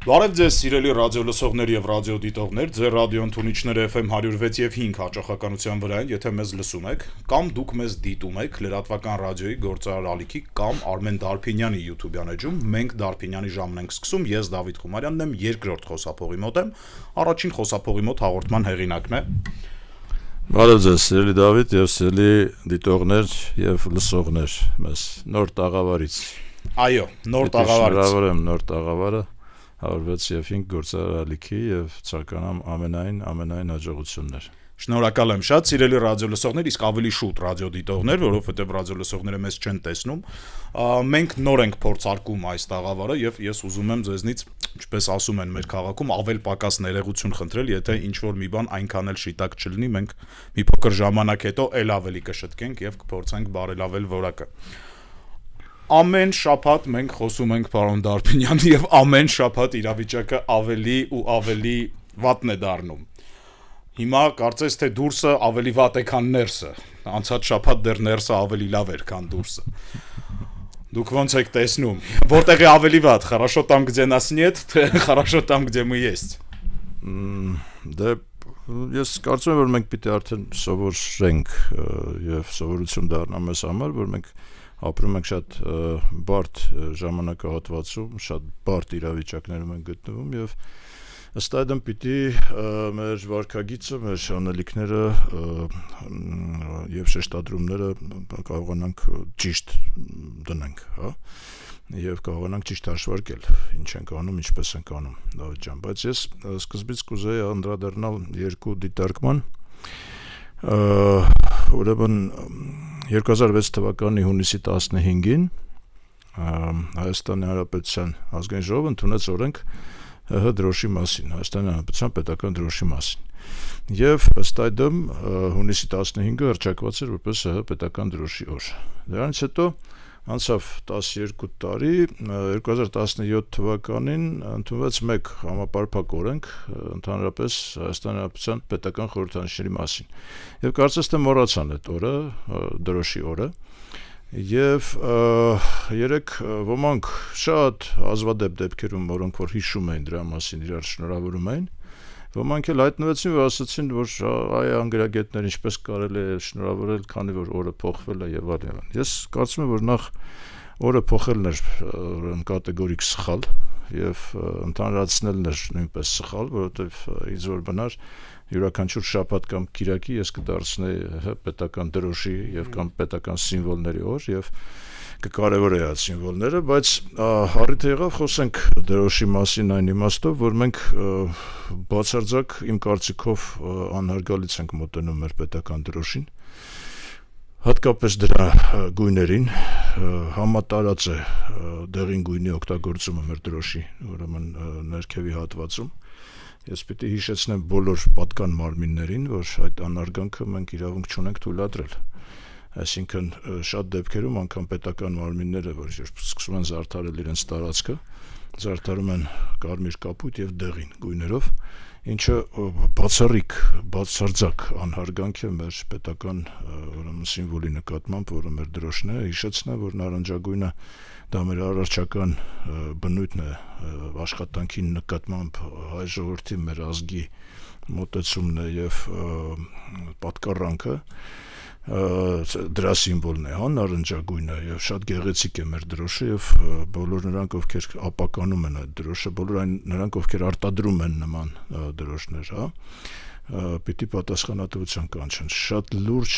Բարև ձեզ սիրելի ռադիոլսողներ եւ ռադիոդիտողներ, ձեր ռադիոընթունիչները FM 106 եւ 5 հաճախականության վրա են, եթե մեզ լսում եք, կամ դուք մեզ դիտում եք լրատվական ռադիոյի գործարար ալիքի կամ Արմեն Դարփինյանի YouTube-յան էջում, մենք Դարփինյանի ժամն ենք սկսում, ես Դավիթ Խումարյանն եմ, երկրորդ խոսափողի մոտ եմ, առաջին խոսափողի մոտ հաղորդման հեղինակն է։ Բարև ձեզ սիրելի Դավիթ եւ սիրելի դիտողներ եւ լսողներ, մեզ նոր տաղավարից։ Այո, նոր տաղավարից։ Շնորհավոր եմ նոր տաղավարը 106 եւ 5 գործարար ալիքի եւ ցականամ ամենայն հաջողություններ։ Շնորհակալ եմ շատ սիրելի ռադիոլսողներ, իսկ ավելի շուտ ռադիոդիտողներ, որովհետեւ ռադիոլսողները մեզ չեն տեսնում։ Մենք նոր ենք փորձարկում այս տաղավարը եւ ես ուզում եմ ձեզնից, ինչպես ասում են մեր քաղաքում, ավել պակաս ներողություն խնդրել, եթե ինչ որ մի բան այնքան էլ շիտակ չլինի, մենք մի փոքր ժամանակ հետո ել ավելի կշտկենք եւ կփորձենք բարելավել որակը։ Ամեն շաբաթ մենք խոսում ենք պարոն Դարփինյանի եւ ամեն շաբաթ իրավիճակը ավելի ու ավելի վատն է դառնում։ Հիմա կարծես թե դուրսը ավելի վատ է, քան ներսը։ Անցած շաբաթ դեռ ներսը ավելի լավ էր, քան դուրսը։ Դուք ոնց եք տեսնում, որտեղ է ավելի վատ, хорошо там, где нас нет, թե хорошо там, где мы есть։ Դե ես կարծում եմ, որ մենք պիտի արդեն սովորենք եւ սովորություն դառնա մեզ համար, որ մենք ապրում ենք շատ բարդ ժամանակահատվածում, շատ բարդ իրավիճակներում ենք գտնվում եւ ըստ այդմ պիտի մեր վարքագիծը, մեր անելիքները եւ շեշտադրումները կարողանանք ճիշտ դնենք, հա, եւ կարողանանք ճիշտ հաշվարկել, ինչ ենք անում, ինչպես ենք անում, Դավիթ ջան, բայց ես սկզբից կուզեի անդրադառնալ երկու դիտարկման, ուրեմն 2006 թվականի հունիսի 15-ին Հայաստանի Հանրապետության ազգային ժողովը ընդունեց օրենք ՀՀ դրոշի մասին, Հայաստանի Հանրապետության պետական դրոշի մասին։ Եվ ըստ այդմ հունիսի 15-ը հռչակված էր որպես ՀՀ պետական դրոշի օր։ Դրանից հետո անցավ 12 տարի, 2017 թվականին ընդունվեց մեկ համապարփակ օրենք ընդհանրապես Հայաստանի Հանրապետության պետական խորհրդանիշների մասին։ Եվ կարծես թե մոռացան այդ օրը, դրոշի օրը, եւ երեք ոմանք շատ հազվադեպ դեպքերում, որոնք որ հիշում էին դրա մասին, իրար շնորհավորում էին, ոմանք էլ հայտնվեցին, որ ասացին, որ այ անգրագետներ ինչպես կարելի է շնորհավորել, քանի որ օրը փոխվել է եւ այլն։ Ես կարծում եմ, որ նախ օրը փոխելն էր կատեգորիկ սխալ եւ ընդհանրացնելն էր նույնպես սխալ, որովհետեւ ինձ որ բնար յուրաքանչյուր շաբաթ կամ կիրակի ես կդարձնեի պետական դրոշի եւ կամ պետական սիմվոլների օր եւ կկարևորեի այդ սիմվոլները, բայց առիթ եղավ խոսենք դրոշի մասին այն իմաստով, որ մենք բացարձակ իմ կարծիքով անհարգալից ենք մոտենում մեր պետական դրոշին, հատկապես դրա գույներին, համատարած է դեղին գույնի օգտագործումը մեր դրոշի, ուրեմն ներքևի հատվածում։ Ես պիտի հիշեցնեմ բոլոր պատկան մարմիններին, որ այդ անարգանքը մենք իրավունք չունենք թույլատրել։ Այսինքն շատ դեպքերում անգամ պետական մարմինները, որ սկսում են զարդարել իրենց տարածքը, զարդարում են կարմիր կապույտ եւ դեղին գույներով, ինչը բացարձակ անհարգանք է մեր պետական ուրեմն սիմվոլի նկատմամբ, որը մեր դրոշն է, հիշեցնեմ, որ նարնջագույնը դա մեր առարչական բնույթն է, աշխատանքի նկատմամբ հայ ժողովրդի մեր ազգի մոտեցումն է եւ պատկառանքը դրա սիմվոլն է, հա, նարնջագույնը եւ շատ գեղեցիկ է մեր դրոշը եւ բոլոր նրանք, ովքեր ապականում են այդ դրոշը, բոլոր այն նրանք, ովքեր արտադրում են նման դրոշներ, հա, պիտի պատասխանատվության կանչեն։ Շատ լուրջ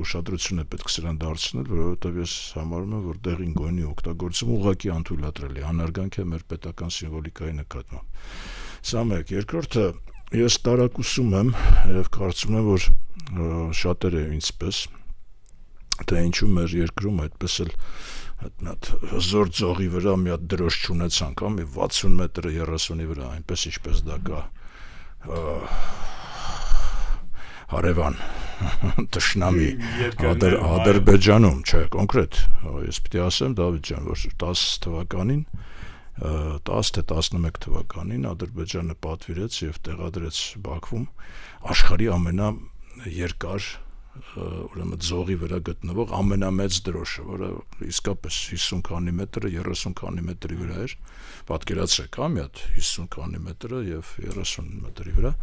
ուշադրություն է պետք սրան դարձնել, որովհետեւ ես համարում եմ, որ դեղին գույնի օգտագործումը ուղղակի անթույլատրելի է, անարգանք է մեր պետական սիմվոլիկայի նկատմամբ։ Սա մեկ, երկրորդը ես տարակուսում եմ եւ կարծում եմ, որ շատերը ինձպես թե ինչու մեր երկրում այդպես էլ այդ հզոր ձողի վրա մի հատ դրոշ չունեցանք, հա, մի 60 մետր 30-ի վրա, այնպես ինչպես դա կա հարևան տշնամի Ադրբեջանում, չէ, կոնկրետ, ես պիտի ասեմ Դավիթ ջան, որ 10 թվականին 10 թե 11 թվականին Ադրբեջանը պատվիրեց եւ տեղադրեց Բաքվում աշխարհի ամենաերկար ուրեմն ձողի վրա գտնվող ամենամեծ դրոշը, որը իսկապես 50 քանի մետրը 30 քանի մետրի վրա էր, պատկերացրեք, մի հատ 50 քանի մետրը եւ 30 մետրի վրա,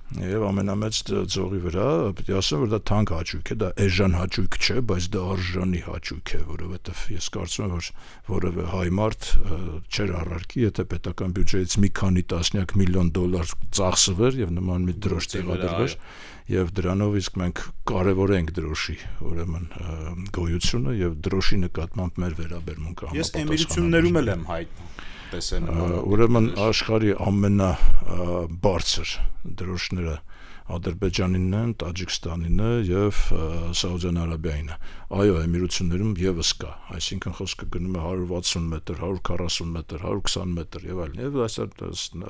եւ ամենամեծ ձողի վրա, պետք է ասեմ, որ դա թանկ հաճույք է, դա էժան հաճույք չէ, բայց դա արժանի հաճույք է, որովհետեւ ես կարծում եմ, որ որևէ հայ մարդ չէր առարկի, եթե պետական բյուջեից մի քանի տասնյակ միլիոն դոլար ծախսվեր եւ նման մի դրոշ տեղադրվեր, եւ դրանով իսկ մենք կարեւորենք դրոշի, ուրեմն գոյությունը եւ դրոշի նկատմամբ մեր վերաբերմունքը Ես էմիրություններում էլ եմ հայտնում տեսել ուրեմն աշխարհի ամենաբարձր դրոշները Ադրբեջանինն են, Տաջիկստանինը եւ Սաուդյան Արաբիային։ Այո, էմիրություններում եւս կա, այսինքն խոսքը գնում է 160 մետր, 140 մետր, 120 մետր եւ այլն, եւ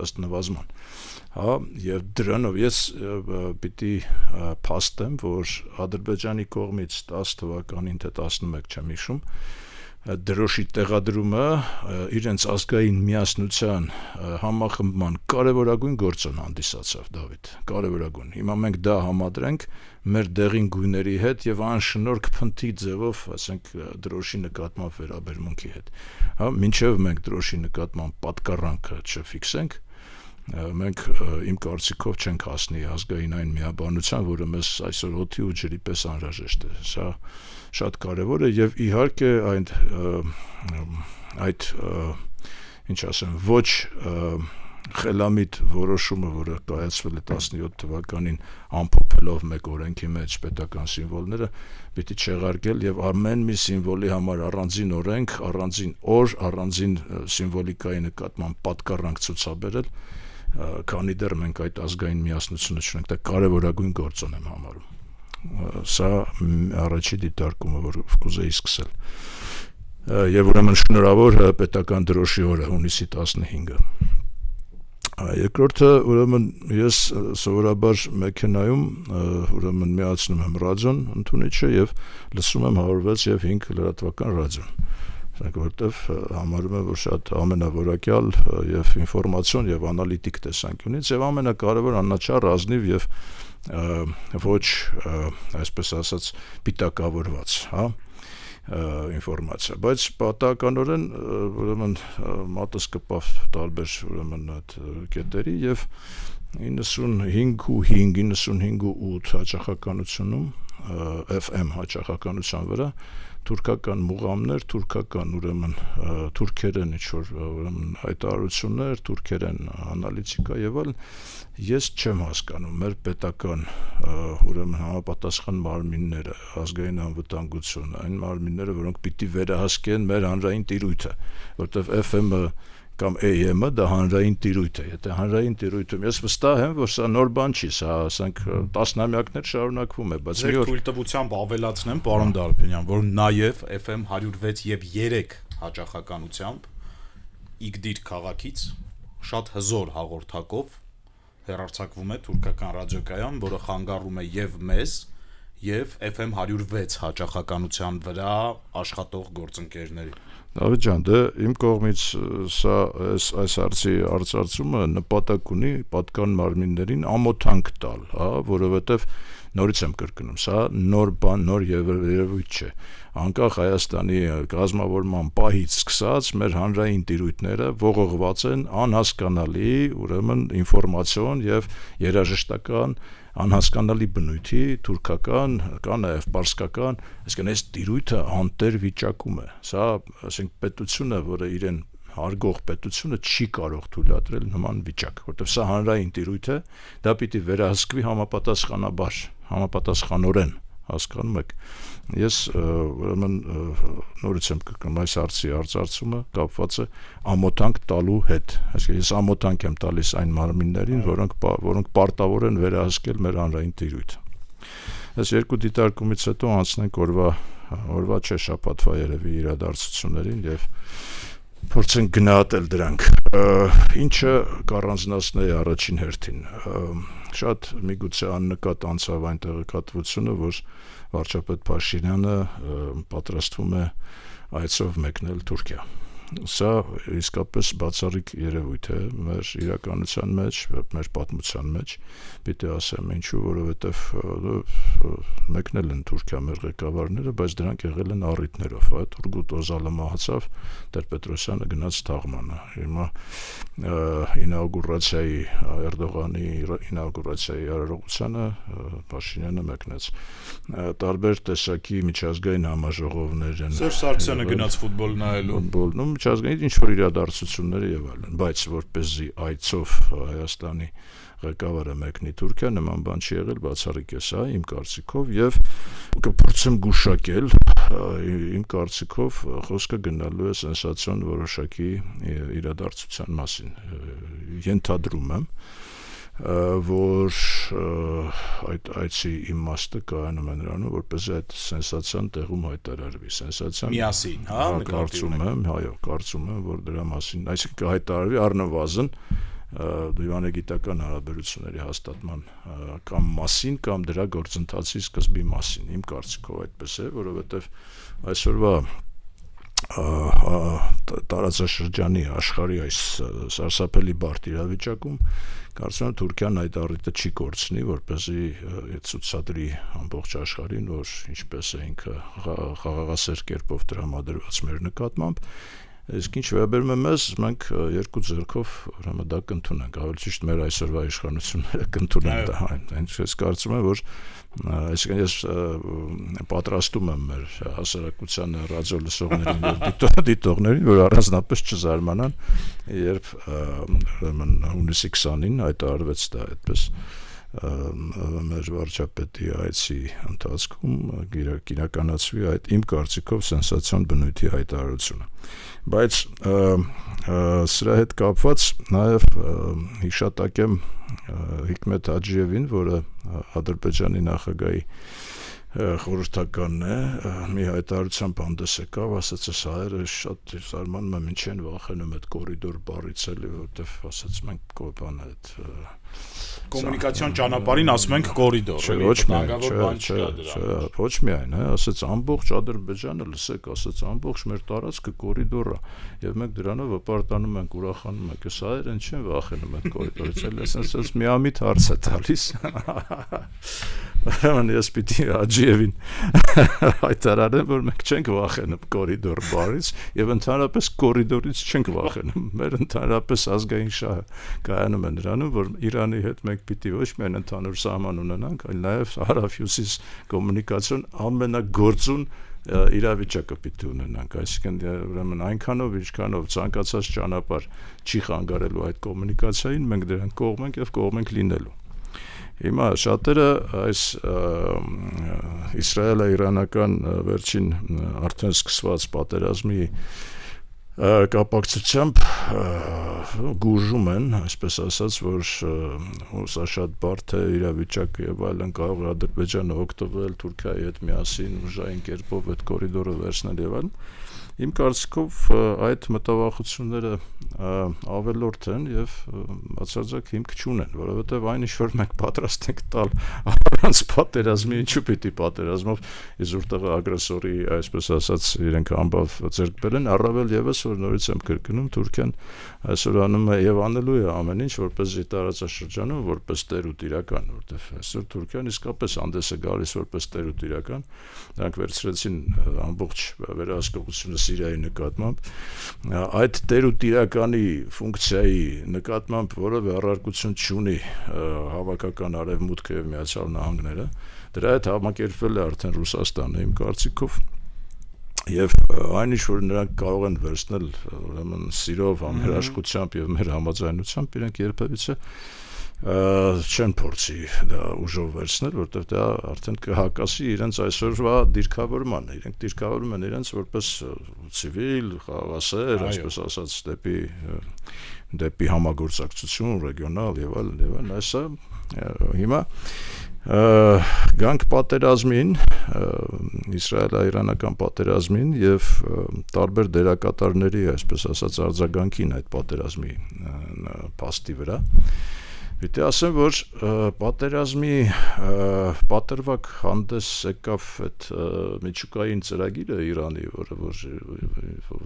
ըստ նվազման։ Հա, եւ դրանով ես պիտի փաստեմ, որ Ադրբեջանի կողմից 10 թվականին թե 11 չեմ հիշում, դրոշի տեղադրումը իրենց ազգային միասնության համախմբման կարևորագույն գործոն հանդիսացավ, Դավիթ, կարևորագույն։ Հիմա մենք դա համադրենք մեր դեղին գույների հետ եւ անշնորհք փնթի ձևով, ասենք, դրոշի նկատմամբ վերաբերմունքի հետ։ Հա, մինչեւ մենք դրոշի նկատմամբ պատկառանքը չֆիքսենք, մենք իմ կարծիքով չենք հասնի ազգային այն միաբանության, որը մեզ այսօր օդի ու ջրի պես անհրաժեշտ է։ Սա շատ կարևոր է եւ իհարկե այդ ինչ ասեմ, ոչ խելամիտ որոշումը, որը կայացվել է 17 թվականին ամփոփելով մեկ օրենքի մեջ պետական սիմվոլները, պիտի չեղարկել եւ ամեն մի սիմվոլի համար առանձին օրենք, առանձին օր, առանձին սիմվոլիկայի նկատմամբ պատկառանք ցուցաբերել, քանի դեռ մենք այդ ազգային միասնությունը չունենք, դա կարևորագույն գործոն եմ համարում։ Սա առաջի դիտարկումը, որ կուզեի սկսել։ Եվ ուրեմն շնորհավոր պետական դրոշի օրը հունիսի 15-ը։ Երկրորդը, ուրեմն ես սովորաբար մեքենայում ուրեմն միացնում եմ ռադիոն ընդունիչը եւ լսում եմ 106 եւ 5 լրատվական ռադիոն։ Որտեվ համարում եմ, որ շատ ամենավորակյալ եւ ինֆորմացիոն եւ անալիտիկ տեսանկյունից եւ ամենակարևոր աննաչառ ազնիվ եւ ոչ, այսպես ասած, պիտակավորված, հա, ինֆորմացիա, բայց պատահականորեն ուրեմն մատս կպավ տարբեր ուրեմն այդ կետերի եւ 95.8 հաճախականությունում FM հաճախականության վրա թուրքական մուղամներ, թուրքական ուրեմն թուրքերեն ինչ-որ ուրեմն հայտարարություններ, թուրքերեն անալիտիկա եւ այլն, ես չեմ հասկանում մեր պետական ուրեմն համապատասխան մարմինները, ազգային անվտանգությունը, այն մարմինները, որոնք պիտի վերահսկեն մեր հանրային տիրույթը, որտեղ FM-ը կամ AM-ը դա հանրային տիրույթ է, եթե հանրային տիրույթում ես վստահ եմ, որ սա նոր բան չի, սա ասենք տասնամյակներ շարունակվում է, բայց Ձեր թույլտվությամբ ավելացնեմ, պարոն Դարբինյան, որ նաև FM 106 եւ 3 հաճախականությամբ Իգդիր քաղաքից շատ հզոր հաղորդակով հեռարձակվում է թուրքական ռադիոկայան, որը խանգարում է եւ մեզ, եւ FM 106 հաճախականության վրա աշխատող գործընկերներին։ Դավիթ ջան, դե իմ կողմից սա այս հարցի արծարծումը նպատակ ունի պատկան մարմիններին ամոթանք տալ, հա, որովհետև նորից եմ կրկնում, սա նոր բան, նոր երևույթ չէ։ Անկախ Հայաստանի կազմավորման պահից սկսած մեր հանրային տիրույթները ողողված են անհասկանալի, ուրեմն ինֆորմացիոն եւ երաժշտական անհասկանալի բնույթի, թուրքական, կա նաև պարսկական, այսինքն այս տիրույթը անտեր վիճակում է։ Սա, ասենք, պետությունը, որը իրեն հարգող պետությունը չի կարող թույլատրել նման վիճակ, որտեղ սա հանրային տիրույթ է, դա պիտի վերահսկվի համապատասխանաբար, համապատասխանորեն, հասկանում եք։ Ես ուրեմն նորից եմ կրկնում այս հարցի արծարծումը կապված է ամոթանք տալու հետ։ Այսինքն ես ամոթանք եմ տալիս այն մարմիններին, որոնք պարտավոր են վերահսկել մեր հանրային տիրույթը։ Այս երկու դիտարկումից հետո անցնենք օրվա չէ շաբաթվա երևի իրադարձություններին եւ փորձենք գնահատել դրանք։ Ինչը կառանձնացնի առաջին հերթին։ Շատ միգուցե աննկատ անցավ այն տեղեկատվությունը, որ վարչապետ Փաշինյանը պատրաստվում է այցով մեկնել Թուրքիա։ Սա իսկապես բացառիկ երևույթ է մեր իրականության մեջ, մեր պատմության մեջ, պիտի ասեմ ինչու, որովհետև մեկնել են Թուրքիա մեր ղեկավարները, բայց դրանք եղել են առիթներով, Թուրգուտ Օզալը մահացավ, Տեր-Պետրոսյանը գնաց թաղմանը, հիմա ինաուգուրացիայի Էրդողանի ինաուգուրացիայի արարողությանը Փաշինյանը մեկնեց, տարբեր տեսակի միջազգային համաժողովներ են, Սերժ Սարգսյանը գնաց ֆուտբոլ նայելու, միջազգային ինչ-որ իրադարձություններ եւ այլն, բայց որպեսզի այցով Հայաստանի ղեկավարը մեկնի Թուրքիա, նման բան չի եղել, բացառիկ է սա իմ կարծիքով եւ կփորձեմ գուշակել, իմ կարծիքով խոսքը գնալու է սենսացիոն որոշակի իրադարձության մասին, ենթադրում եմ, որ այդ այցի իմաստը կայանում է նրանում, որպեսզի այդ սենսացիան տեղում հայտարարվի, սենսացիան միասին, կարծում եմ, որ դրա մասին, այսինքն հայտարարվի առնվազն դիվանագիտական հարաբերությունների հաստատման կամ մասին կամ դրա գործընթացի սկզբի մասին, իմ կարծիքով այդպես է, որովհետև այսօրվա տարածաշրջանի աշխարհի այս սարսափելի բարդ իրավիճակում կարծում եմ Թուրքիան այդ առիթը չի կորցնի, որպեսզի ցուցադրի ամբողջ աշխարհին, որ ինչպես է ինքը խաղաղասեր կերպով տրամադրված մեր նկատմամբ, իսկ ինչ վերաբերում է մեզ, մենք երկու ձեռքով ուրեմն դա կընդունենք, ավելի ճիշտ մեր այսօրվա իշխանությունները կընդունեն դա, այնպես կարծում եմ, որ այսինքն ես պատրաստում եմ մեր հասարակությանը ռադիո լսողներին եւ դիտողներին, որ առանձնապես չզարմանան, երբ ուրեմն հունիսի 20-ին հայտարարվեց դա այդպես մեր վարչապետի այցի ընթացքում իրականացվի այդ իմ կարծիքով սենսացիոն բնույթի հայտարարությունը, բայց սրա հետ կապված նաև հիշատակեմ Հիկմետ Հաջիևին, որը Ադրբեջանի նախագահի խորհրդականն է, մի հայտարարությամբ հանդես եկավ, ասաց այս հայերը շատ զարմանում եմ ինչ են վախենում այդ կորիդոր բառից էլի, որովհետև ասաց մենք կոպան այդ կոմունիկացիոն ճանապարհին ասում ենք կորիդոր, ոչ միայն, ասաց ամբողջ Ադրբեջանը, լսեք, ասաց ամբողջ մեր տարածքը կորիդոր է, եւ մենք դրանով վպարտանում ենք, ուրախանում ենք, այս հայերն չեն վախենում այդ կորիդորից, էլի ասաց միամիտ հարց է տալիս, ես պիտի Հաջիևին հայտարարեմ, որ մենք չենք վախենում կորիդոր բառից եւ ընդհանրապես կորիդորից չենք վախենում, մեր ընդհանրապես ազգային շահը կայանում է նրանում, որ Իրանի հետ մենք պիտի ոչ միայն ընդհանուր սահման ունենանք, այլ նաև հարավ-հյուսիս կոմունիկացիոն ամենագործուն իրավիճակը պիտի ունենանք, այսինքն ուրեմն այնքանով, ինչքանով ցանկացած ճանապարհ չի խանգարելու այդ կոմունիկացիային, մենք դրան կողմ ենք եւ կողմ ենք լինելու։ Հիմա շատերը այս իսրայելա-իրանական վերջին արդեն սկսված պատերազմի կապակցությամբ գուժում են, այսպես ասած, որ սա շատ բարդ է իրավիճակ եւ այլն, կարող է Ադրբեջանը օգտվել Թուրքիայի հետ միասին ուժային կերպով այդ կորիդորը վերցնել եւ այլն։ Իմ կարծիքով այդ մտավախությունները ավելորդ են եւ բացարձակ հիմք չունեն, որովհետեւ այն ինչ որ մենք պատրաստ ենք տալ առանց պատերազմի, ինչու պիտի պատերազմով իզուրտեղը ագրեսորի, այսպես ասած, իրենք ամբավ ձեռք բերեն, առավել եւս որ նորից եմ կրկնում, Թուրքիան այսօր անում է եւ անելու է ամեն ինչ, որպեսզի տարածաշրջանում որպես տեր ու տիրական, որտեվ այսօր Թուրքիան իսկապես հանդես է գալիս որպես տեր ու տիրական, նրանք վերցրեցին ամբողջ վերահսկողությունը Սիրիայի նկատմամբ, այդ տեր ու տիրականի ֆունկցիայի նկատմամբ որևէ առարկություն չունի հավաքական արևմուտքը եւ Միացյալ Նահանգները, դրա հետ համակերպվել է արդեն Ռուսաստանը իմ կարծիքով եւ այն ինչ որ նրանք կարող են վերցնել ուրեմն սիրով, համերաշխությամբ եւ մեր համաձայնությամբ իրենք երբևիցե չեն փորձի դա ուժով վերցնել, որտեղ դա արդեն կհակասի իրենց այսօրվա դիրքավորմանը, իրենք դիրքավորում են իրենց որպես ցիվիլ, խաղաղասեր, այսպես ասած, դեպի համագործակցություն, ռեգիոնալ եւ այլն, այսա հիմա գանք պատերազմին, իսրայելա-իրանական պատերազմին եւ տարբեր դերակատարների, այսպես ասած, արձագանքին այդ պատերազմի փաստի վրա Պիտի ասեմ, որ պատերազմի պատրվակ հանդես եկավ այդ միջուկային ծրագիրը Իրանի, որը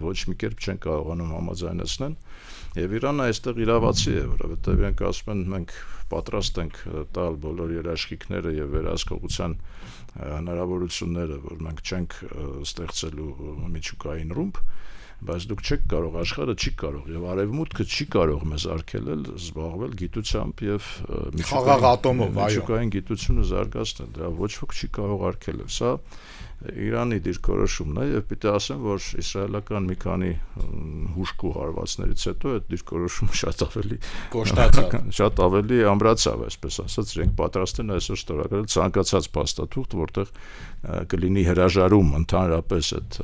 ոչ մի կերպ չեն կարողանում համաձայնեցնել, եւ Իրանը այստեղ իրավացի է, որովհետեւ իրենք ասում են մենք պատրաստ ենք տալ բոլոր երաշխիքները եւ վերահսկողության հնարավորությունները, որ մենք չենք ստեղծելու միջուկային ռումբ, բայց դուք չեք կարող, աշխարհը չի կարող եւ արևմուտքը չի կարող մեզ արգելել զբաղվել գիտությամբ եւ միջուկային գիտությունը զարգացնել, դրա ոչ ոք չի կարող արգելել։ Սա Իրանի դիրքորոշումն է եւ պիտի ասեմ, որ իսրայելական մի քանի հուշկու հարվածներից հետո այդ դիրքորոշումը շատ ավելի ամրացավ, այսպես ասած, իրենք պատրաստ են այսօր ստորագրել ցանկացած փաստաթուղթ, որտեղ կլինի հրաժարում ընդհանրապես այդ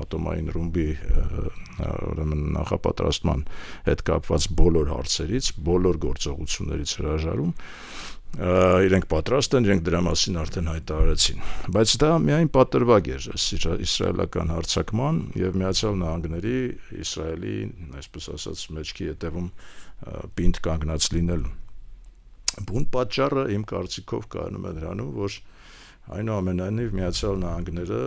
ատոմային ռումբի ուրեմն նախապատրաստման հետ կապված բոլոր հարցերից, բոլոր գործողություններից հրաժարում, իրենք պատրաստ են, իրենք դրա մասին արդեն հայտարարեցին, բայց դա միայն պատրվակ էր իսրայելական հարձակման եւ Միացյալ Նահանգների Իսրայելի, այսպես ասած, մեջքի հետևում պինդ կանգնած լինել։ Բուն պատճառը իմ կարծիքով կայանում է նրանում, որ այնուամենայնիվ Միացյալ Նահանգները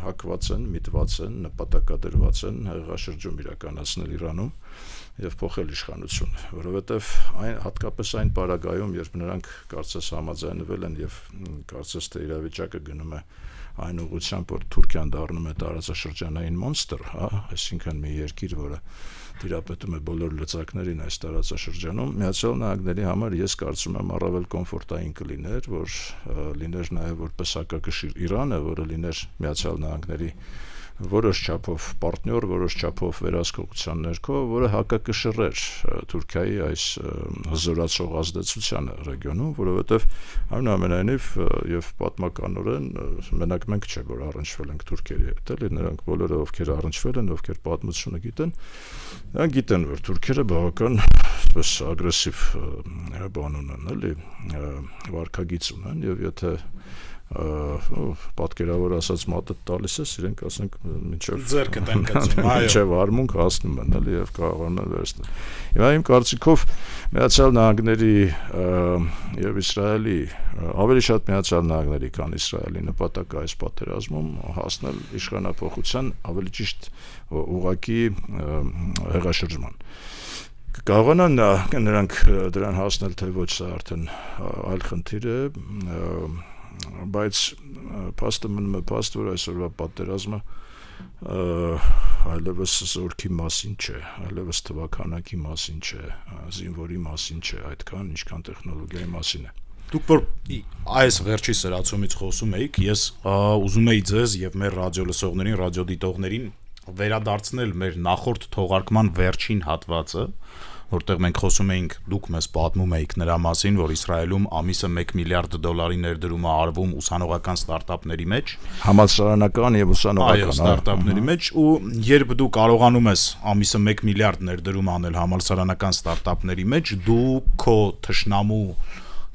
հակված են, միտված են, նպատակադրված են հեղաշրջում իրականացնել Իրանում եւ փոխել իշխանությունը, որովհետեւ հատկապես այն պարագայում, երբ նրանք կարծես համաձայնվել են եւ կարծես թե իրավիճակը գնում է այն ուղղությամբ, որ Թուրքիան դառնում է տարածաշրջանային մոնստր, այսինքն մի երկիր, որը տիրապետում է բոլոր լծակներին այս տարածաշրջանում, Միացյալ Նահանգների համար ես կարծում եմ առավել կոմֆորտային կլիներ, որ լիներ նաև որպես հակակշիռ Իրանը, որը լիներ Միացյալ Նահանգների որոշ չափով պարտներ, որոշ չափով վերահսկողության ներքո, որը հակակշռեր Թուրքիայի այս հզորացող ազդեցությանը ռեգիոնում, որովհետև այնուամենայնիվ եւ պատմականորեն մենակ մենք չէ, որ առնչվել ենք թուրքերի հետ, էլի նրանք բոլորը ովքեր առնչվել են, ովքեր պատմությունը գիտեն, նրանք գիտեն, որ թուրքերը բավական այսպես ագրեսիվ բան ունեն, էլի վարքագիծ ունեն եւ եթե պատկերավոր ասած մատը տալիս ես, իրենք ասենք մինչև ձեռքը տեն գցում, այո, մինչև արմունք հասնում են, էլի եւ կարողանում են վերցնել։ Հիմա իմ կարծիքով Միացյալ Նահանգների եւ Իսրայելի ավելի շատ Միացյալ Նահանգների, քան Իսրայելի նպատակը այս պատերազմում հասնել իշխանապողության ավելի ճիշտ ուղղակի հեղաշրջման։ Կարողանան նրանք դրան հասնել, թե ոչ, սա արդեն այլ խնդիր է, բայց փաստը մնում է փաստ, որ այսօրվա պատերազմը այլևս զորքի մասին չէ, այլևս թվաքանակի մասին չէ, զինվորի մասին չէ, այդքան ինչքան տեխնոլոգիայի մասին է։ Դուք որ այս վերջի սրացումից խոսում եք, ես ուզում եի ձեզ եւ մեր ռադիոլսողներին, ռադիոդիտողներին վերադարձնել մեր նախորդ թողարկման վերջին հատվածը, որտեղ մենք խոսում էինք, դուք մեզ պատմում էիք նրա մասին, որ Իսրայելում ամիսը 1 միլիարդ դոլարի ներդրում է արվում ուսանողական ստարտափների մեջ, համալսարանական եւ ուսանողական ստարտափների մեջ, ու երբ դու կարողանում ես ամիսը 1 միլիարդ ներդրում անել համալսարանական ստարտափների մեջ, դու քո թշնամու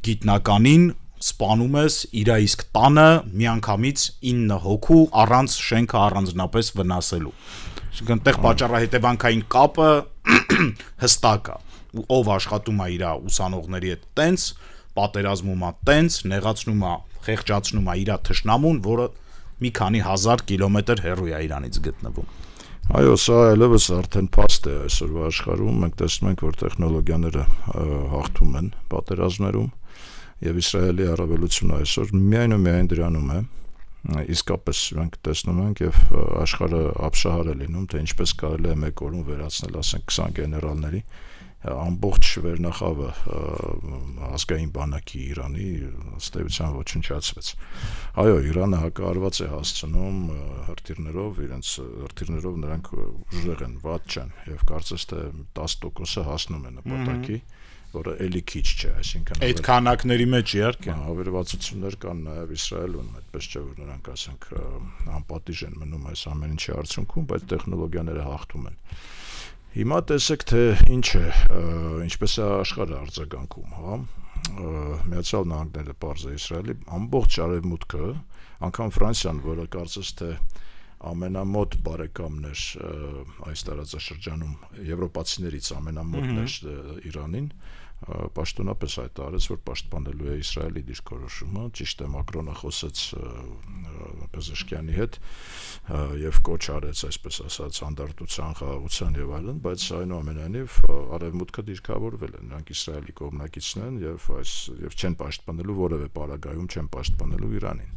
գիտնականին սպանում ես իր իսկ տանը միանգամից 9 հոգու առանց շենքը առանձնապես վնասելու։ Այսինքն տեղ պատճառահետևանքային կապը հստակ է, ով աշխատում է իր ուսանողների հետ տենց, պատերազմում է տենց, նեղացնում է, խեղճացնում է իր թշնամուն, որը մի քանի հազար կիլոմետր հեռու է իրանից գտնվում։ Այո, սա այլևս արդեն փաստ է այսօրվա աշխարհում, մենք տեսնում ենք, որ տեխնոլոգիաները հաղթում են պատերազմներում եւ Իսրայելի առավելությունը այսօր միայն դրանում է, իսկապես մենք տեսնում ենք եւ աշխարհը ապշահար է լինում, թե ինչպես կարելի է մեկ օրում վերացնել, ասենք 20 գեներալների ամբողջ վերնախավը ազգային բանակի Իրանի ստեյության ոչնչացվեց։ Այո, Իրանը հակահարված է հասցնում հրթիռներով, իրենց հրթիռներով նրանք ուժեղ են, վատ չեն եւ կարծես թե 10%-ը հասնում է նպատակի, որը էլի քիչ չէ, այսինքն այդ քանակների մեջ իհարկե հավերվածություններ կան նաև Իսրայելում, այդպես չէ որ նրանք ասենք անպատիժ են մնում այս ամեն ինչի արդյունքում, բայց տեխնոլոգիաները հաղթում են։ Հիմա տեսեք թե ինչ է, ինչպես է աշխարհը արձագանքում, հա։ Միացյալ Նահանգները պարզ է Իսրայելի ամբողջ արևմուտքը, անգամ Ֆրանսիան, որը կարծես թե ամենամոտ բարեկամն էր այս տարածաշրջանում, եվրոպացիներից ամենամոտն էր Իրանին, պաշտոնապես հայտարարեց, որ պաշտպանելու է Իսրայելի դիրքորոշումը, ճիշտ է Մակրոնը խոսեց Պեզեշկյանի հետ եւ կոչ արեց, այսպես ասած, հանդարտության, խաղաղության եւ այլն, բայց այնուամենայնիվ արևմուտքը դիրքավորվել է, նրանք Իսրայելի կողմնակիցն են եւ չեն պաշտպանելու որևէ պարագայում չեն պաշտպանելու Իրանին։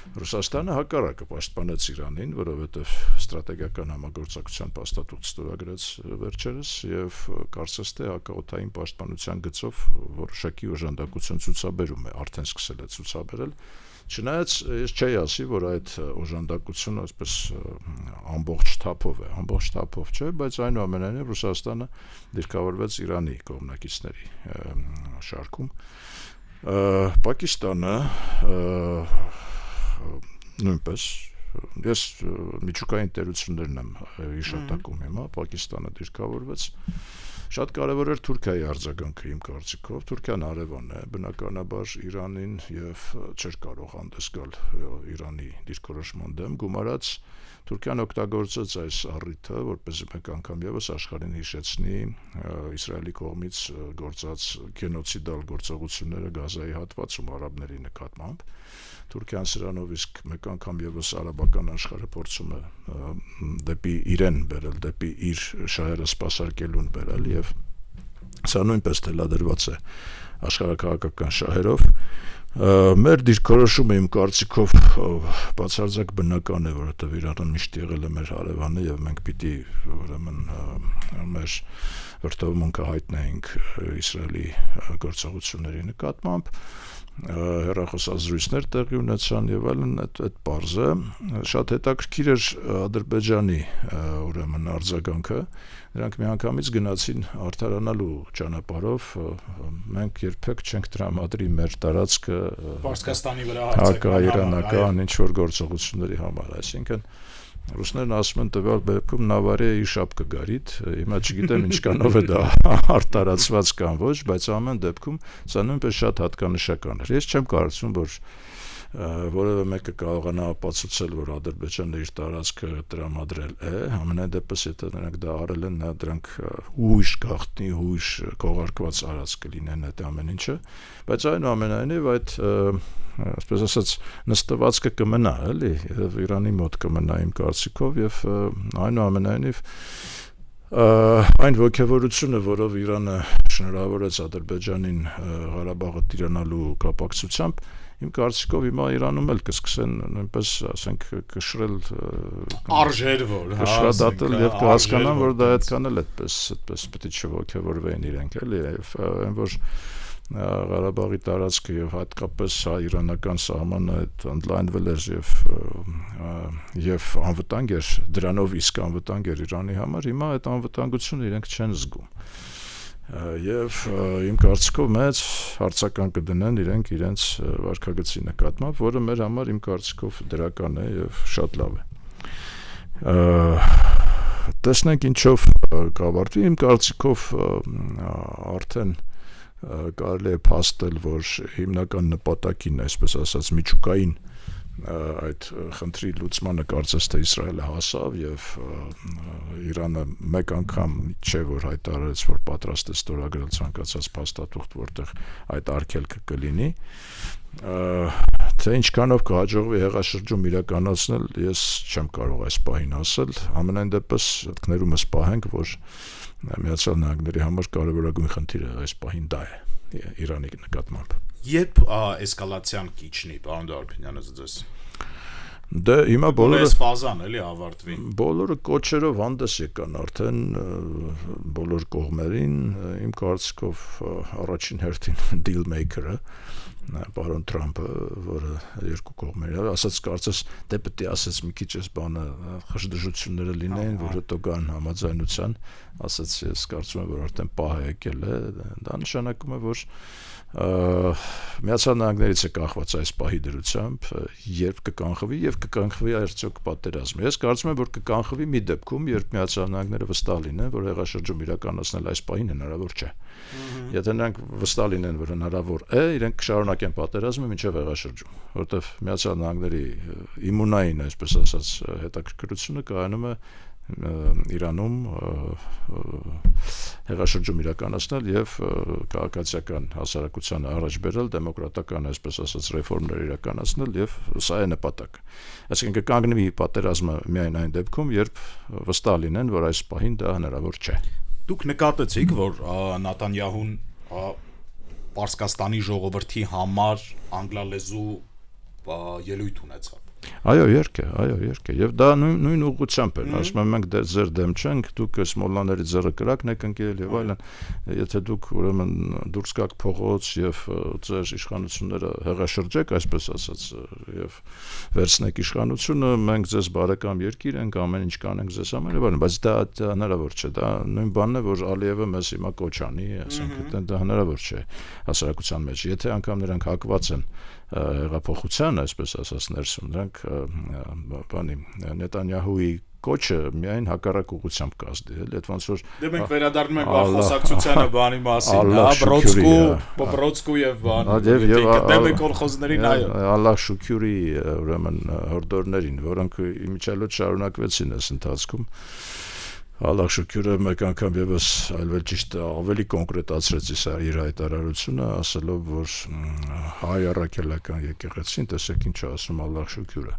Ռուսաստանը հակառակը պաշտպանեց Իրանին, որովհետև ստրատեգիական համագործակցության փաստաթուղթ ստորագրեց վերջերս եւ կարծես թե հակաօդային պաշտպանության գծով որոշակի օժանդակություն ցուցաբերում է, արդեն սկսել է ցուցաբերել։ Չնայած ես չէի ասի, որ այդ օժանդակությունը այսպես ամբողջ թափով չէ, բայց այնուամենայնիվ Ռուսաստանը դիրքավորվեց Իրանի կողմնակիցների շարքում։ Պակիստանը նույնպես ես միջուկային տերություններն եմ հիշատակում հիմա, Պակիստանը դիրքավորվեց, շատ կարևոր էր Թուրքիայի արձագանքը իմ կարծիքով, Թուրքիան արևան է, բնականաբար Իրանին եւ չէր կարող հանդես գալ Իրանի դիրքորոշման դեմ, գումարած Թուրքիան օգտագործեց այս առիթը, որպես մեկ անգամ եւս աշխարհին հիշեցնի Իսրայելի կողմից գործած գենոցիդալ գործողությունները Գազայի հատվածում արաբների նկատմամբ։ Թուրքիան սրանով իսկ մեկ անգամ եւս արաբական աշխարհը փորձում է դեպի իրեն բերել, դեպի իր շահերը սպասարկելուն բերել եւ սա նույնպես թելադրված է աշխարհակաղակական շահերով։ Մեր դիրքորոշումը իմ կարծիքով բացարձակ բնական է, որովհետև Իրանը միշտ եղել է մեր հարևանը եւ մենք պիտի ուրեմն մեր վրդովմունքը հայտնեինք Իսրայելի գործողությունների նկատմամբ, հեռախոսազրույցներ տեղի ունեցան եւ այլն, այդ պարզ է, շատ հետաքրքիր էր Ադրբեջանի ուրեմն արձագանքը, նրանք միանգամից գնացին արդարանալու ճանապարհով, մենք երբեք չենք տրամադրի մեր տարածքը Պարսկաստանի վրա հակաիրանական ինչ-որ գործողությունների համար, այսինքն ռուսներն ասում են տվյալ դեպքում Նավարիա իշապ կգարիդ, հիմա չգիտեմ ինչքանով է դա արտարացված կամ ոչ, բայց ամեն դեպքում սա նույնպես շատ հատկանշական էր։ Ես չեմ կարծում, որ որևէ մեկը կարողանա ապացուցել, որ Ադրբեջանը իր տարածքը տրամադրել է, ամենայն դեպս եթե նրանք դա արել են, դրանք հույժ գաղտնի, հույժ քողարկված արած կլինեն այդ ամեն ինչը, բայց այնուամենայնիվ այդ այսպես ասած նստվածքը կմնա, էլի, եւ Իրանի մոտ կմնա իմ կարծիքով եւ այնուամենայնիվ այն ոգևորությունը, որով Իրանը շնորհավորեց Ադրբեջանին Ղարաբաղը տիրանալու կապակցությամբ, իմ կարծիքով հիմա Իրանում էլ կսկսեն նույնպես, ասենք, կշռել արժեր, որ կշռադատել եւ կհասկանան, որ դա այդքան էլ այդպես պետք է չոգևորվեն իրենք, էլի, այն որ Ղարաբաղի տարածքը եւ հատկապես հայ-իրանական սահմանը այդ ընդլայնվել էր եւ անվտանգ էր, դրանով իսկ անվտանգ էր Իրանի համար, հիմա այդ անվտանգությունը իրենք չեն զգում։ Եվ իմ կարծիքով մեծ հարցական կդնեն իրենց վարքագծի նկատմամբ, որը մեր համար իմ կարծիքով դրական է եւ շատ լավ է։ Տեսնենք ինչով կավարտվի, իմ կարծիքով արդեն կարելի է փաստել, որ հիմնական նպատակին, այսպես ասած, միջուկային այդ խնդրի լուծմանը կարծես թե Իսրայելը հասավ եւ Իրանը մեկ անգամ չէ որ հայտարարեց, որ պատրաստ է ստորագրել ցանկացած փաստաթուղթ, որտեղ այդ արգելքը կլինի, թե ինչքանով կհաջողվի հեղաշրջում իրականացնել, ես չեմ կարող այս պահին ասել, ամենայն դեպս քներումս պահենք, որ Միացյալ Նահանգների համար կարևորագույն խնդիրը այս պահին դա է Իրանի նկատմամբ։ Երբ էսկալացիան կիջնի, պարոն Դարբինյանը ձեզ։ Դե հիմա բոլորը ֆազան էլի ավարտվի։ Բոլորը կոչերով հանդես եկան արդեն բոլոր կողմերին, իմ կարծիքով առաջին հերթին deal maker-ը պարոն Թրամփը, որը երկու կողմերի ասած կարծես դե պետք է ասած մի քիչ էս բանը խժդժությունները լինեին, որ հետո գան համաձայնության, ասած ես կարծում եմ, որ արդեն պահը եկել է, դա նշանակում է, որ Միացյալ Նահանգներից է կախված այս պահի դրությամբ, երբ կկանխվի եւ կկանխվի արդյոք պատերազմը։ Ես կարծում եմ, որ կկանխվի մի դեպքում, երբ Միացյալ Նահանգները վստահ լինեն, որ հեղաշրջում իրականացնել այս պահին հնարավոր չէ։ Եթե նրանք վստահ լինեն, որ հնարավոր է, իրենք կշարունակեն պատերազմը մինչև հեղաշրջում, որովհետեւ Միացյալ Նահանգների իմունային, այսպես ասած, հետաքրքրությունը կայանում է Իրանում հեղաշրջում իրականացնել եւ քաղաքացիական հասարակությանը առաջ բերել, դեմոկրատական, այսպես ասած, ռեֆորմներ իրականացնել եւ սա է նպատակը։ Այսինքն կկանգնվի պատերազմը միայն այն դեպքում, երբ վստահ լինեն, որ այս պահին դա հնարավոր չէ։ Դուք նկատեցիք, որ Նեթանյահուն Պարսկաստանի ժողովրդի համար անգլալեզու ելույթ ունեցավ։ Այո, երկե, եւ դա նույն ուղղությամբ էր, ասում եմ մենք ձեր դեմ չենք, դուք սմոլաների ձեռը կրակն եք ընկել եւ այլն, եթե դուք ուրեմն դուրս գաք փողոց եւ ձեր իշխանությունները հեղաշրջեք, այսպես ասած, եւ վերցնեք իշխանությունը, մենք ձեզ բարեկամ երկիր ենք, ամեն ինչ կանենք ձեզ համար եւ այլն, բայց դա հնարավոր չէ, դա նույն բանն է, որ Ալիևը մեզ հիմա կոչ անի, ասենք, դա հնարավոր չէ հասարակության մեջ, եթե անգամ նրանք հակված են հեղափոխության, այսպես ասած, ներսում նրանք բանի Նեթանյահուի կոչը միայն հակառակ ուղղությամբ կազդի, էլի, այդ ոնց որ դե մենք վերադառնում ենք խոսակցությանը բանի մասին, Բրոդսկու եւ բան, դեպի կոլխոզներին, այո, Ալլահ շուքյուրի ուրեմն հորդորներին, որոնք իմիջիայլոց շարունակվեցին այս ընթացքում Ալլահ շուքյուրը մեկ անգամ եւս այլվել ճիշտ ավելի կոնկրետացրեց իր հայտարարությունը, ասելով, որ հայ առաքելական եկեղեցին, տեսեք ինչ ասում Ալլահ շուքյուրը,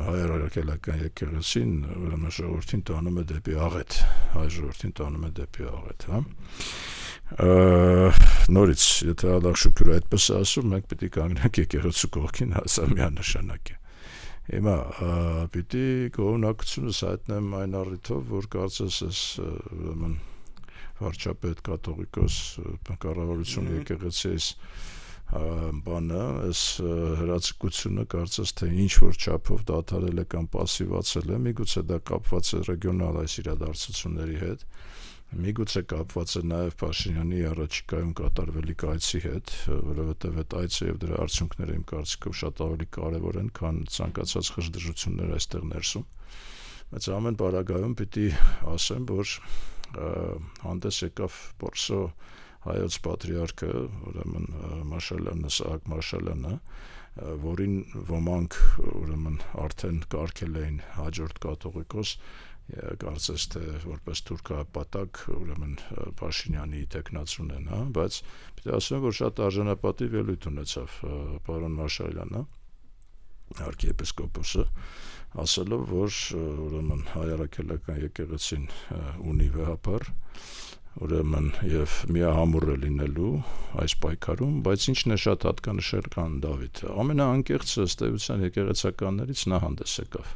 հայ առաքելական եկեղեցին ուրեմն ժողովրդին տանում է դեպի աղետ, հայ ժողովրդին տանում է դեպի աղետ, հա։ Նորից, եթե Ալլահ շուքյուրը այդպես ասում, մենք պիտի կանգնենք եկեղեցու կողքին, սա միանշանակ է։ Հիմա պիտի գոհունակությունս հայտնեմ այն առիթով, որ կարծես ես ուրեմն վարչապետ կաթողիկոս կառավարություն եկեղեցիս բանը, այս հրաձգությունը կարծես թե ինչ որ չափով դադարել է կամ պասիվացել է, միգուցե դա կապված է ռեգիոնալ այս իրադարձությունների հետ, միգուցե կապված է նաև Փաշինյանի առաջիկայում կատարվելիք այցի հետ, որովհետև այդ այցը եւ դրա արդյունքները իմ կարծիքով շատ ավելի կարեւոր են, քան ցանկացած խժդժություններ այստեղ ներսում։ Բայց ամեն բարագայում պիտի ասեմ, որ հանդես եկավ Պորսո հայոց պատրիարքը, ուրեմն Մաշալյանը, Սահակ Մաշալյանը, որին ոմանք ուրեմն արդեն կարգել էին հաջորդ կաթողիկոս կարծես թե որպես թուրքապատակ ուրեմն Փաշինյանի տեխնացուն են, հա, բայց պիտի ասեմ, որ շատ արժանապատիվ ելույթ ունեցավ պարոն Մաշալյանը, արքիեպիսկոպոսը, ասելով, որ ուրեմն հայ առաքելական եկեղեցին ունի վեհապար, ուրեմն եւ միահամուռ է լինելու այս պայքարում, բայց ինչն է շատ հատկանշել կան Դավիթ, ամենաանկեղծը ըստ էության եկեղեցականներից նա հանդես եկավ,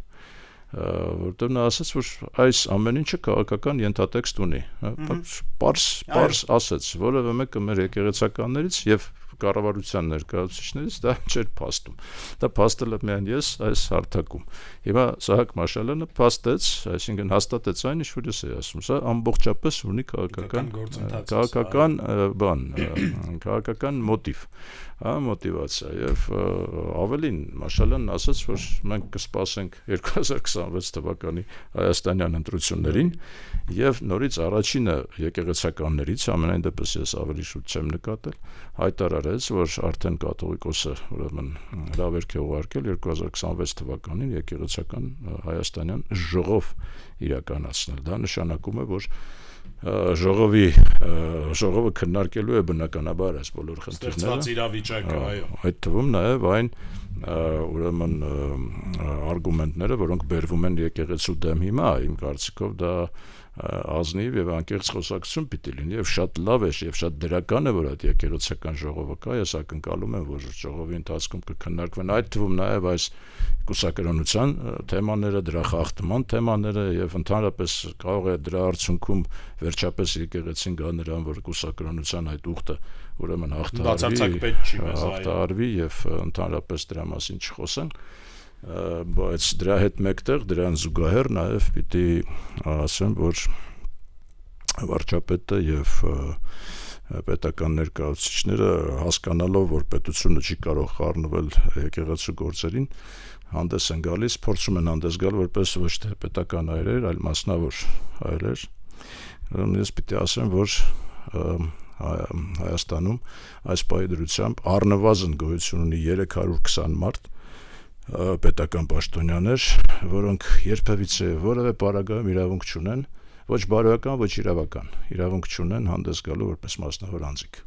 որտեղ նա ասաց, որ այս ամեն ինչը քաղաքական ենթատեքստ ունի, պարզ ասաց, որևէ մեկը մեր եկեղեցականներից եւ կառավարության ներկայացուցիչներից դա չէր փաստում։ Դա փաստել եմ միայն ես այս հարթակում։ Հիմա Սահակ Մաշալյանը փաստեց, այսինքն հաստատեց այն, ինչ որ ես էի ասում, սա ամբողջապես ունի քաղաքական մոտիվ, մոտիվացիա եւ ավելին Մաշալյանն ասաց, որ մենք կսպասենք 2026 թվականի հայաստանյան ընտրություններին եւ նորից առաջինը եկեղեցականներից, ամենայն դեպս ես ավելի շուտ չեմ նկատել, հայտարարեց, որ արդեն կաթողիկոսը ուրեմն հրավերք է ուղարկել 2026 թվականին եկեղեցական հայաստանյան ժողով իրականացնել։ Դա նշանակում է, որ ժողովը քննարկելու է բնականաբար այս բոլոր խնդիրները։ Ստեղծված իրավիճակը, այո։ Այդ թվում նաև այն ուրեմն արգումենտները, որոնք բերվում են եկեղեցու դեմ հիմա, իմ կարծիքով դա ազնիվ եւ անկեղծ խոսակցություն պիտի լինի եւ շատ լավ է եւ շատ դրական է, որ այդ եկեղեցական ժողովը կա, ես ակնկալում եմ, որ ժողովի ընթացքում կքննարկվեն այդ թվում նաեւ այս կուսակրոնության թեմաները, դրա խախտման թեմաները եւ ընդհանրապես կարող է դրա արդյունքում վերջապես եկեղեցին գա նրան, որ կուսակրոնության այդ ուխտը ուրեմն հաղթահարվի եւ ընդհանրապես դրա մասին չխոսենք, բայց դրա հետ մեկտեղ դրան զուգահեռ նաև պիտի ասեմ, որ վարչապետը եւ պետական ներկայացուցիչները հասկանալով, որ պետությունը չի կարող խառնվել եկեղեցու գործերին, հանդես են գալիս, փորձում են հանդես գալ որպես ոչ թե պետական այրեր, այլ մասնավոր այրեր։ Ես պիտի ասեմ, որ Հայաստանում այս պայդրությամբ առնվազն գոյություն ունի 320 մարդ, պետական պաշտոնյաներ, որոնք երբևիցե որևէ պարագայում իրավունք չունեն, ոչ բարոյական, ոչ իրավունք չունեն հանդես գալու որպես մասնավոր անձիկ։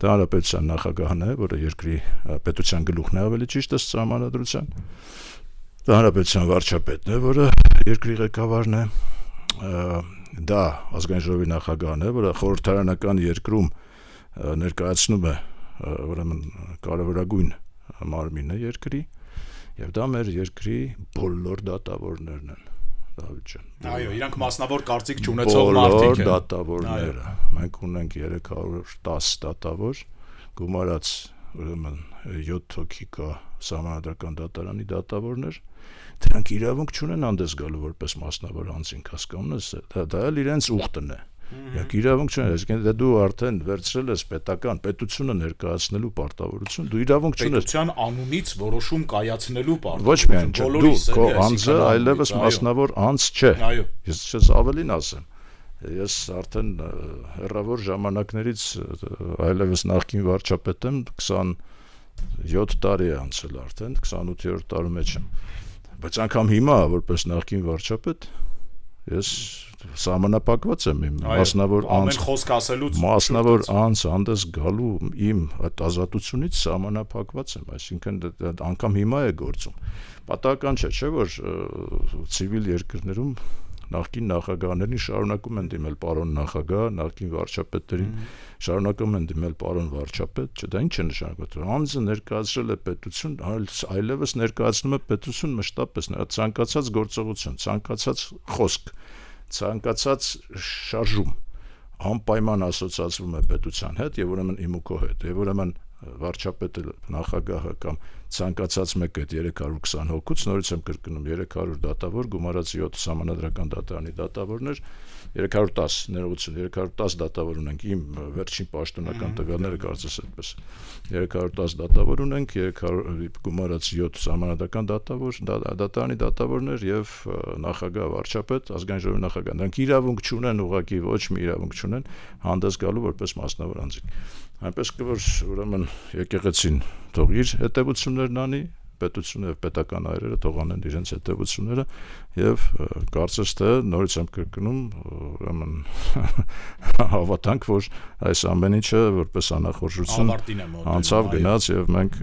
Դա հանրապետության նախագահն է, որը երկրի պետության գլուխն է ավելի ճիշտ ըստ սահմանադրության։ Դա հանրապետության վարչապետն է, որը երկրի ղեկավարն է։ Դա ազգային ժողովի նախագահն է, որը խորհրդարանական երկրում ներկայացնում է ուրեմն կարևորագույն մարմինը երկրի, եւ դա մեր երկրի բոլոր դատավորներն են, Դավիթ ջան։ Այո, իրանք մասնավոր կարծիք չունեցող մարդիկ են։ Բոլոր դատավորները, մենք ունենք 310 դատավոր, գումարած ուրեմն 7 հոգի կա սահմանադրական դատարանի դատավորներ, դրանք իրավունք չունեն հանդես գալու որպես մասնավոր անձինք, հասկանում ես, դա էլ իրենց ուխտն է։ Եք իրավունք չունեն, այսինքն դու արդեն վերցրել ես պետությունը ներկայացնելու պարտավորություն, դու իրավունք չունես պետության անունից որոշում կայացնելու պարտավորություն։ Ոչ միայն չէ, դու քո անձը այլևս մասնավոր անձ չէ։ Ես չես ավելին ասեմ։ Ես արդեն հեռավոր ժամանակներից այլևս նախկին վարչապետ եմ, 27 տարի է անցել արդեն, 28-րդ տարում եմ։ Բայց անգամ հիմա որպես նախկին վարչապետ ես սահմանափակված եմ իմ մասնավոր անձ խոսք ասելուց մասնավոր անձ հանդես գալու իմ այդ ազատությունից սահմանափակված եմ, այսինքն անգամ հիմա է գործում։ Պատահական չէ, որ ցիվիլ երկրներում նախկին նախագահներին շարունակում են դիմել պարոն նախագահ, նախկին վարչապետերին շարունակում են դիմել պարոն վարչապետ, դա ինչ է նշանակում։ Անձը ներկայացրել է պետություն, այլևս ներկայացնում է պետություն մշտապես, ցանկացած գործողություն, ցանկացած խոսք, ցանկացած շարժում անպայման ասոցացվում է պետության հետ եւ ուրեմն իմ ու քո հետ, եւ ուրեմն վարչապետը, նախագահը կամ ցանկացած մեկը այդ 320 հոգուց նորից եմ կրկնում 300 դատավոր գումարած 7 սահմանադրական դատարանի դատավորներ 310 ներողություն 310 դատավոր ունենք իմ վերջին պաշտոնական տվյալները կարծես այդպես 310 դատավոր ունենք 300 գումարած 7 սահմանադրական դատարանի դատավորներ եւ նախագահ վարչապետ ազգային ժողովի նախագահ նրանք իրավունք չունեն ուղղակի ոչ մի իրավունք չունեն հանդես գալու որպես մասնավոր անձիկ այնպես որ ուրեմն եկեղեցին թող իր հետևություններն անի պետությունը եւ պետական այրերը թող անեն իրենց հետևությունները եւ կարծես թե նորից եմ կրկնում ուրեմն հավատանք որ այս ամեն ինչը որպես անախորժություն անցավ գնաց եւ մենք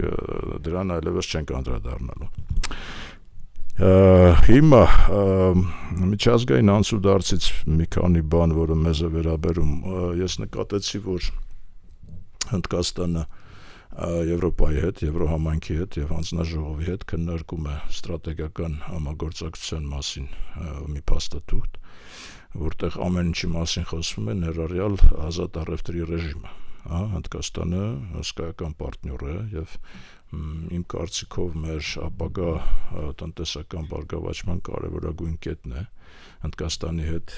դրան այլևս չենք անդրադառնալու հիմա միջազգային անցուդարձից մի քանի բան որը մեզ է վերաբերում ես նկատեցի որ Հնդկաստանը Եվրոպայի հետ, Եվրոհամայնքի հետ եւ հանձնաժողովի հետ քննարկում է ստրատեգիական համագործակցության մասին մի փաստաթուղթ, որտեղ ամեն ինչի մասին խոսվում է ներառյալ ազատ առևտրի ռեժիմը։ Հնդկաստանը հսկայական պարտներ է եւ իմ կարծիքով մեր ապագա տնտեսական բարգավաճման կարևորագույն կետն է Հնդկաստանի հետ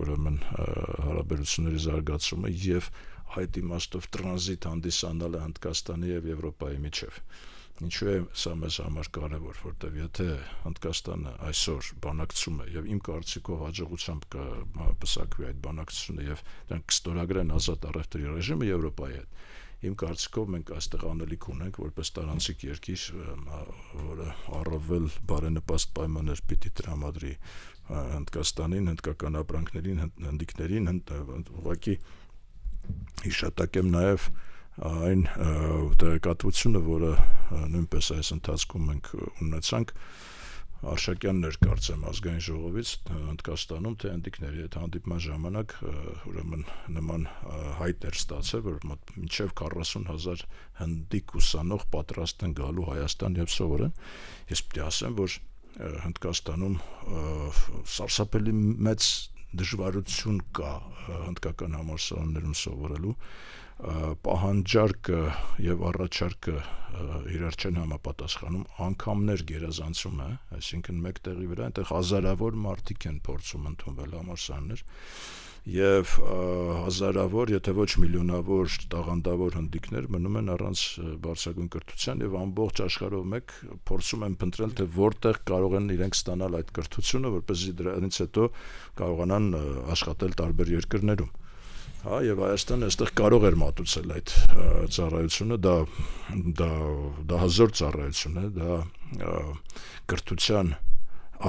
ուրեմն հարաբերությունների զարգացումը եւ այդ իմաստով տրանզիտ հանդիսանալը Հնդկաստանի եւ Եվրոպայի միջև։ Ինչու է սա մեզ համար կարևոր, որտեղ եթե Հնդկաստանը այսօր բանակցում է եւ իմ կարծիքով հաջողությամբ կպսակվի այդ բանակցությունը եւ դրանք կստորագրեն ազատ առևտրի ռեժիմը Եվրոպայի հետ, իմ կարծիքով մենք այստեղ անելիք ունենք որպես տարանցիկ երկիր, որը առավել բարենպաստ պայմաններ պիտի տրամադրի Հնդկաստանին, հնդկական ապրանքներին, հնդիկներին, ուղղակի հիշատակեմ նաև այն տեղեկատվությունը, որը նույնպես այս ընթացքում մենք ունեցանք Արշակյաններ կարծեմ ազգային ժողովից Հնդկաստանում թե հնդիկների հետ հանդիպման ժամանակ ուրեմն նման հայտ էր ստացել, որ մինչև 40,000 հնդիկ ուսանող պատրաստ են գալու Հայաստան եւ սովորեն։ Ես պետք է ասեմ, որ Հնդկաստանում սարսափելի մեծ դժվարություն կա հնդկական համալսարաններում սովորելու պահանջարկը եւ առաջարկը իրար չեն համապատասխանում անգամներ գերազանցում է այսինքն մեկ տեղի վրա այնտեղ հազարավոր մարդիկ են փորձում ընդունվել համալսարաններ եւ հազարավոր եթե ոչ միլիոնավոր տաղանդավոր հնդիկներ մնում են առանց բարձրագույն կրթության եւ ամբողջ աշխարհով մեկ փորձում են փնտրել թե որտեղ կարող են իրենք ստանալ այդ կրթությունը որպեսզի դրանից հետո կարողանան աշխատել տարբեր երկրներում Հա, եւ Հայաստանը այստեղ կարող էր մատուցել այդ ծառայությունը, դա հզոր ծառայություն է, դա կրթության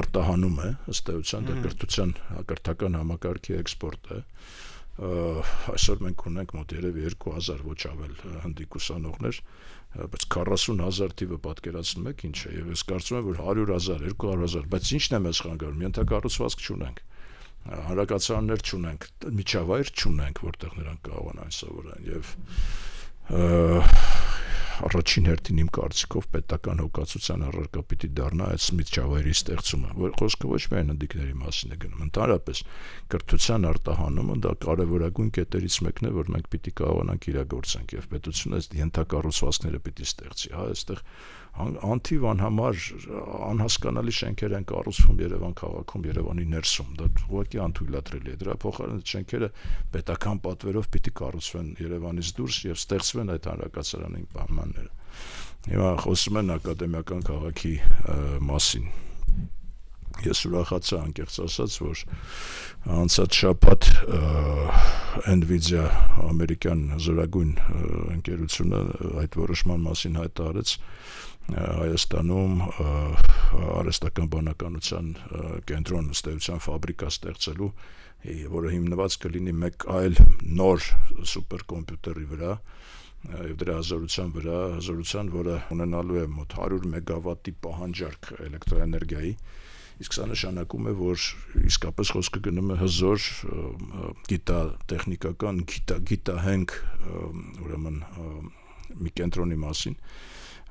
արտահանում է, ըստ էության դա կրթության կրթական համակարգի էքսպորտ է։ Այսօր մենք ունենք մոտ երևի 2000 ոչ ավել հնդիկ ուսանողներ, բայց 40,000 թիվը պատկերացնում եք ինչ է, եւ ես կարծում եմ, որ 100,000, 200,000, բայց ի՞նչն է մեզ խանգարում, ենթակառուցվածք չունենք, հանրակացարաններ չունենք, միջավայր չունենք, որտեղ նրանք կարողանան սովորեն, եւ առաջին հերթին իմ կարծիքով պետական հոգացության առարկա պիտի դառնա այդ միջավայրի ստեղծումը, որ խոսքը ոչ միայն հնդիկների մասին է գնում, ընդհանրապես կրթության արտահանումը դա կարևորագույն կետերից մեկն է, որ մենք պիտի կարողանանք իրագործենք եւ պետությունը ենթակառուցվածքները պիտի ստեղծի, հա, այստեղ անթիվ անհամար անհասկանալի շենքեր են կառուցվում Երևան քաղաքում, Երևանի ներսում, դա ուղղակի անթույլատրելի է, դրա փոխարեն շենքերը պետական պատվերով պիտի կառուցվեն Երևանից դուրս եւ ստեղծվեն այդ հանրակացարանային պայմանները։ Հիմա խոսում են ակադեմիական քաղաքի մասին։ Ես ուրախացա անկեղծ ասած, որ անցած շաբաթ Nvidia ամերիկյան զորագույն ընկերությունը այդ որոշման մասին հայտարարեց Հայաստանում արհեստական բանականության կենտրոն ըստեյության ֆաբրիկա ստեղծելու, որը հիմնված կլինի մեկ այլ նոր սուպերկոմպյուտերի վրա եւ դրա հզորության, որը ունենալու է մոտ 100 մեգավատի պահանջարկ էլեկտրոէներգիայի, իսկ սա նշանակում է, որ իսկապես խոսքը գնում է հզոր գիտատեխնիկական, գիտահենք ուրեմն մի կենտրոնի մասին,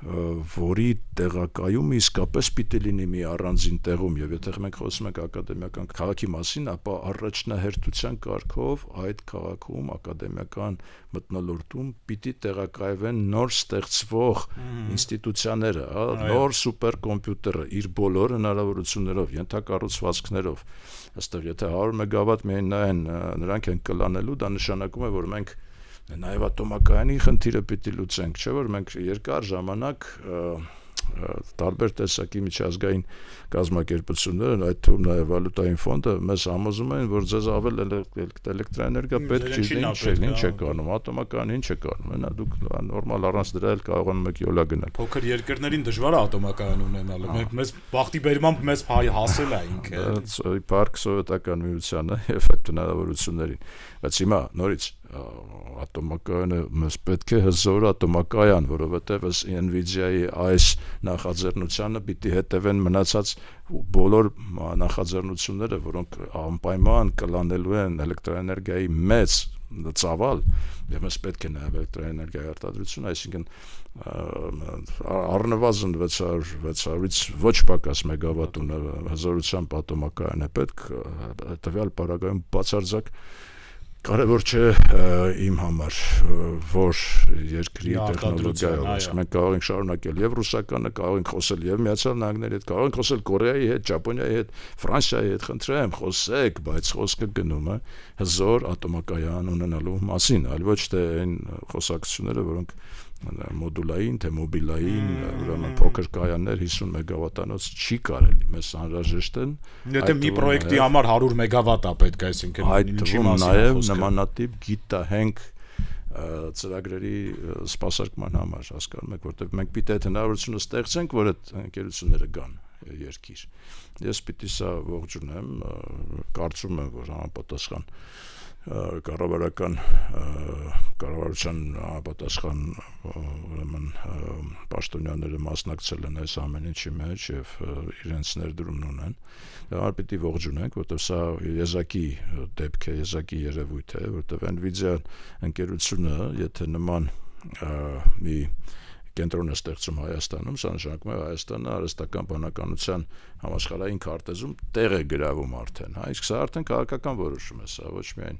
որի տեղակայումը իսկապես պիտի լինի մի առանձին տեղում եւ եթե մենք խոսում ենք ակադեմիական քաղաքի մասին, ապա առաջնահերթության կարգով այդ քաղաքում ակադեմիական մթնոլորտում պիտի տեղակայվեն նոր ստեղծվող ինստիտուցիաները, նոր սուպերկոմպյուտերը իր բոլոր հնարավորություններով, ենթակառուցվածքներով, այստեղ եթե 100 մեգավատ միայն նրանք են կլանելու, դա նշանակում է, որ մենք նաև ատոմակայանի խնդիրը պիտի լուծենք, չէ՞ որ մենք երկար ժամանակ տարբեր տեսակի միջազգային կազմակերպությունները, այդ թվում նաև վալուտային ֆոնդը մեզ համոզում են, որ ձեզ ավել էլեկտրոէներգիա պետք չի, ինչ է կանում, ատոմակայանը ինչ է կանում, հենա դուք նորմալ առանց դրա էլ կարողանում եք յոլա գնել։ Փոքր երկրներին դժվար է ատոմակայան ունենալը, մեզ բախտի բերմամբ մեզ հասել է ինքը։ Իբարք սովետական միությանը եւ այդ հնարավորություններին, բայց հիմա նորից ատոմակայանը մեզ պետք է հզոր ատոմակայան, որովհետև Nvidia-ի այս նախաձեռնությանը պիտի հետևեն մնացած բոլոր նախաձեռնությունները, որոնք անպայման կլանելու են էլեկտրոէներգիայի մեծ ծավալ, եւ մեզ պետք է նաև էլեկտրոէներգիայի արտադրություն, այսինքն առնվազն 600-ից ոչ պակաս մեգավատ հզորությամբ ատոմակայան է պետք, տվյալ պարագայում բացարձակ կարևոր չէ իմ համար, որ երկրի տեխնոլոգիայով, մենք կարող ենք շարունակել եւ ռուսականը, կարող ենք խոսել եւ Միացյալ Նահանգների հետ, կարող ենք խոսել Կորեայի հետ, Ճապոնիայի հետ, Ֆրանսիայի հետ, խնդրեմ, խոսեք, բայց խոսքը գնում է հզոր ատոմակայան ունենալու մասին, այլ ոչ թե այն խոսակցությունները, որոնք մոդուլային, թե մոբիլային, ուրեմն փոքր կայաններ 50 մեգավատանոց չի կարելի, մեզ անհրաժեշտ են։ Եթե մի պրոյեկտի համար 100 մեգավատ է պետք, այսինքն ինչի մասին է խոսքը։ Նմանատիպ գիտահենք ծրագրերի սպասարկման համար, հասկանում եք, որտեղ մենք պիտի այդ հնարավորությունը ստեղծենք, որ այդ ընկերությունները գան երկիր։ Ես պիտի սա ողջունեմ, կարծում եմ, որ համապատասխան կառավարության համապատասխան ուրեմն պաշտոնյաները մասնակցել են այս ամեն ինչի մեջ եւ իրենց ներդրումն ունեն։ Դա պիտի ողջունենք, որտեղ սա եզակի դեպք է, եզակի երևույթ է, որտեղ Nvidia ընկերությունը, եթե նման մի կենտրոն է ստեղծում Հայաստանում, սա նշանակում է Հայաստանը արհեստական բանականության համաշխարհային քարտեզում տեղ է գրավում արդեն, հա, իսկ սա արդեն քաղաքական որոշում է, սա ոչ միայն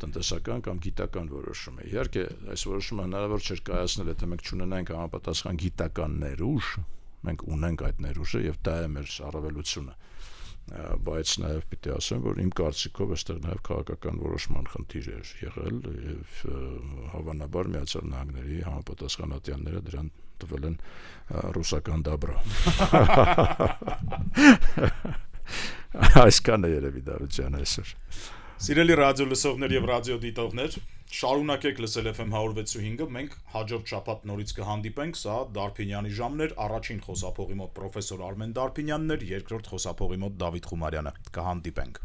տնտեսական կամ գիտական որոշում է։ Իհարկե, այս որոշումը հնարավոր չէր կայացնել, եթե մենք չունենայինք համապատասխան գիտական ներուժ, մենք ունենք այդ ներուժը եւ դա է մեր առավելությունը։ Բայց նաև պիտի ասեմ, որ իմ կարծիքով այստեղ նաև քաղաքական որոշման խնդիր էր եղել եւ հավանաբար Միացյալ Նահանգների համապատասխան ատյանները դրան տվել են ռուսական դաբրո։ Այսքանը երևի Դավթ ջան այսօր։ Սիրելի ռադիոլսողներ եւ ռադիոդիտողներ, շարունակեք լսել FM 106.5-ը, մենք հաջորդ շաբաթ նորից կհանդիպենք, սա Դարփինյանի ժամներ, առաջին խոսափողի մոտ պրոֆեսոր Արմեն Դարփինյանն էր, երկրորդ խոսափողի մոտ Դավիթ Խումարյանը, կհանդիպենք։